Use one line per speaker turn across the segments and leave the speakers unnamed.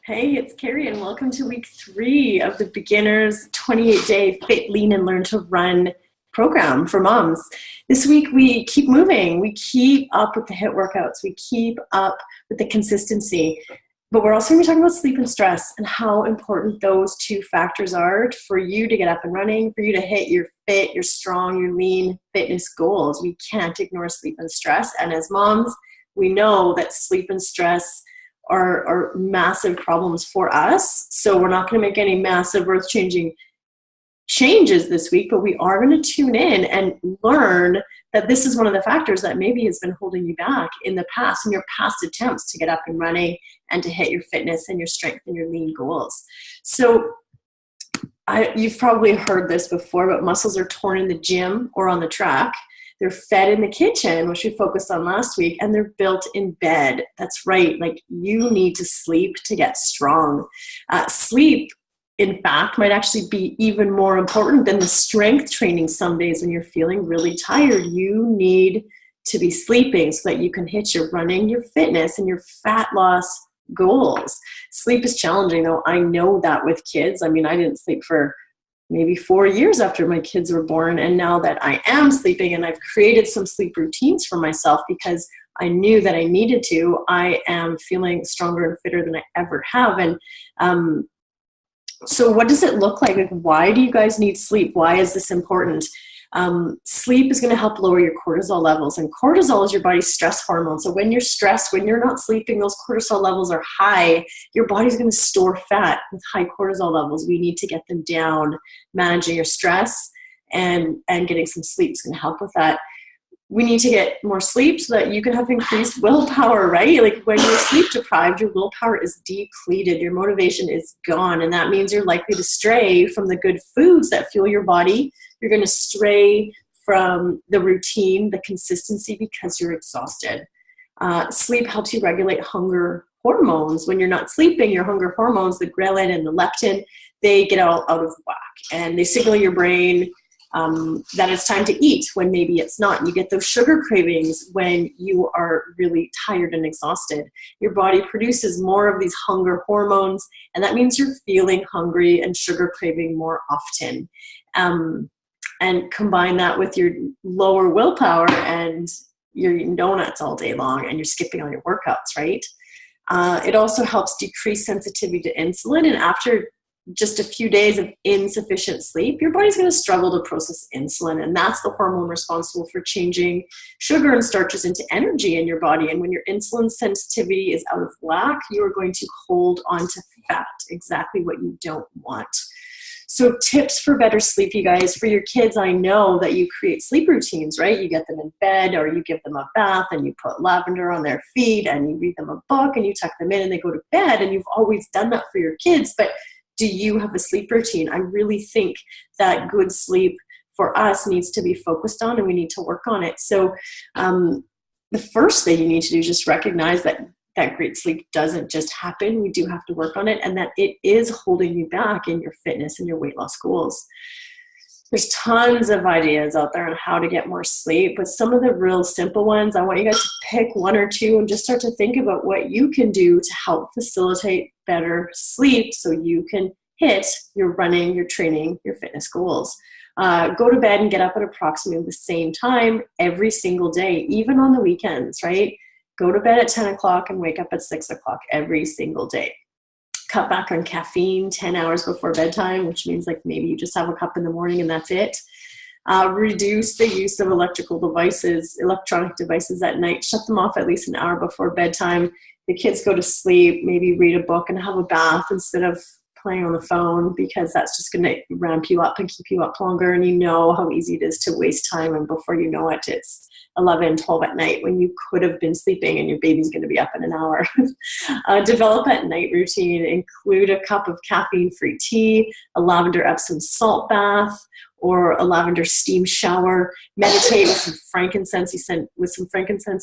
Hey, it's Carrie, and welcome to week 3 of the Beginners 28-Day Fit, Lean, and Learn to Run program for moms. This week, we keep moving. We keep up with the HIIT workouts. We keep up with the consistency. But we're also going to be talking about sleep and stress and how important those two factors are for you to get up and running, for you to hit your fit, your strong, your lean fitness goals. We can't ignore sleep and stress. And as moms, we know that sleep and stress are massive problems for us. So we're not going to make any massive earth-changing changes this week, but we are going to tune in and learn that this is one of the factors that maybe has been holding you back in the past, in your past attempts to get up and running and to hit your fitness and your strength and your lean goals. So you've probably heard this before, but muscles are torn in the gym or on the track. They're fed in the kitchen, which we focused on last week, and they're built in bed. That's right. Like, you need to sleep to get strong. Sleep, in fact, might actually be even more important than the strength training some days when you're feeling really tired. You need to be sleeping so that you can hit your running, your fitness, and your fat loss goals. Sleep is challenging, though. I know that with kids. I mean, I didn't sleep for maybe 4 years after my kids were born. And now that I am sleeping and I've created some sleep routines for myself because I knew that I needed to, I am feeling stronger and fitter than I ever have. And so what does it look like? Like, why do you guys need sleep? Why is this important? Sleep is going to help lower your cortisol levels, and cortisol is your body's stress hormone. So when you're stressed, when you're not sleeping, those cortisol levels are high. Your body's going to store fat with high cortisol levels. We need to get them down. Managing your stress and getting some sleep is going to help with that. We need to get more sleep so that you can have increased willpower, right? Like, when you're sleep deprived, your willpower is depleted, your motivation is gone, and that means you're likely to stray from the good foods that fuel your body. You're going to stray from the routine, the consistency, because you're exhausted. Sleep helps you regulate hunger hormones. When you're not sleeping, your hunger hormones, the ghrelin and the leptin, they get all out of whack, and they signal your brain that it's time to eat when maybe it's not. You get those sugar cravings when you are really tired and exhausted. Your body produces more of these hunger hormones, and that means you're feeling hungry and sugar craving more often. And combine that with your lower willpower and you're eating donuts all day long and you're skipping on your workouts, right? It also helps decrease sensitivity to insulin, and after just a few days of insufficient sleep, your body's going to struggle to process insulin, and that's the hormone responsible for changing sugar and starches into energy in your body. And when your insulin sensitivity is out of whack, you are going to hold on to fat, exactly what you don't want. So tips for better sleep, you guys. For your kids, I know that you create sleep routines, right? You get them in bed, or you give them a bath and you put lavender on their feet and you read them a book and you tuck them in and they go to bed, and you've always done that for your kids. But do you have a sleep routine? I really think that good sleep for us needs to be focused on, and we need to work on it. So the first thing you need to do is just recognize that great sleep doesn't just happen. We do have to work on it, and that it is holding you back in your fitness and your weight loss goals. There's tons of ideas out there on how to get more sleep, but some of the real simple ones, I want you guys to pick one or two and just start to think about what you can do to help facilitate better sleep so you can hit your running, your training, your fitness goals. Go to bed and get up at approximately the same time every single day, even on the weekends, right? Go to bed at 10 o'clock and wake up at 6 o'clock every single day. Cut back on caffeine 10 hours before bedtime, which means like maybe you just have a cup in the morning and that's it. Reduce the use of electronic devices at night. Shut them off at least an hour before bedtime. The kids go to sleep, maybe read a book and have a bath instead of playing on the phone, because that's just going to ramp you up and keep you up longer. And you know how easy it is to waste time, and before you know it, it's 11, 12 at night when you could have been sleeping and your baby's going to be up in an hour. Develop a night routine. Include a cup of caffeine-free tea, a lavender Epsom salt bath, or a lavender steam shower. Meditate with some frankincense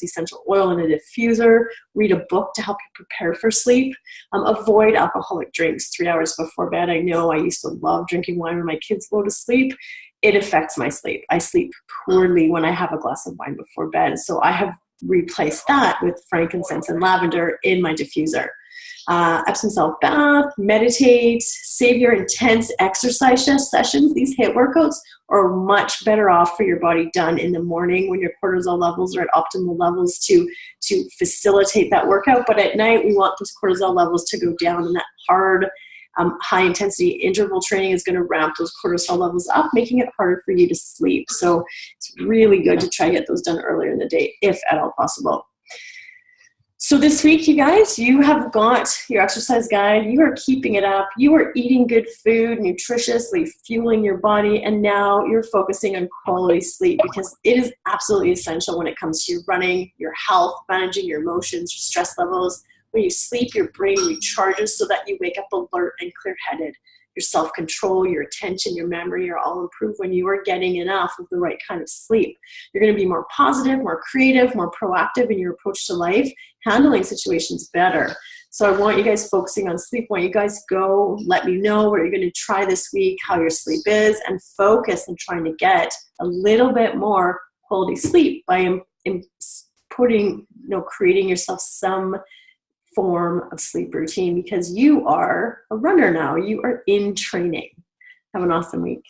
essential oil in a diffuser. Read a book to help you prepare for sleep. Avoid alcoholic drinks 3 hours before bed. I know I used to love drinking wine when my kids go to sleep. It affects my sleep. I sleep poorly when I have a glass of wine before bed. So I have replaced that with frankincense and lavender in my diffuser. Epsom salt bath, meditate, save your intense exercise sessions. These HIIT workouts are much better off for your body done in the morning when your cortisol levels are at optimal levels to facilitate that workout. But at night, we want those cortisol levels to go down, and that hard, high intensity interval training is going to ramp those cortisol levels up, making it harder for you to sleep. So it's really good to try to get those done earlier in the day, if at all possible. So this week, you guys, you have got your exercise guide. You are keeping it up. You are eating good food, nutritiously fueling your body, and now you're focusing on quality sleep, because it is absolutely essential when it comes to your running, your health, managing your emotions, your stress levels. When you sleep, your brain recharges so that you wake up alert and clear-headed. Your self-control, your attention, your memory are all improved when you are getting enough of the right kind of sleep. You're going to be more positive, more creative, more proactive in your approach to life, handling situations better. So I want you guys focusing on sleep. When you guys go, let me know what you're going to try this week, how your sleep is, and focus on trying to get a little bit more quality sleep by creating yourself some form of sleep routine, because you are a runner now. You are in training. Have an awesome week.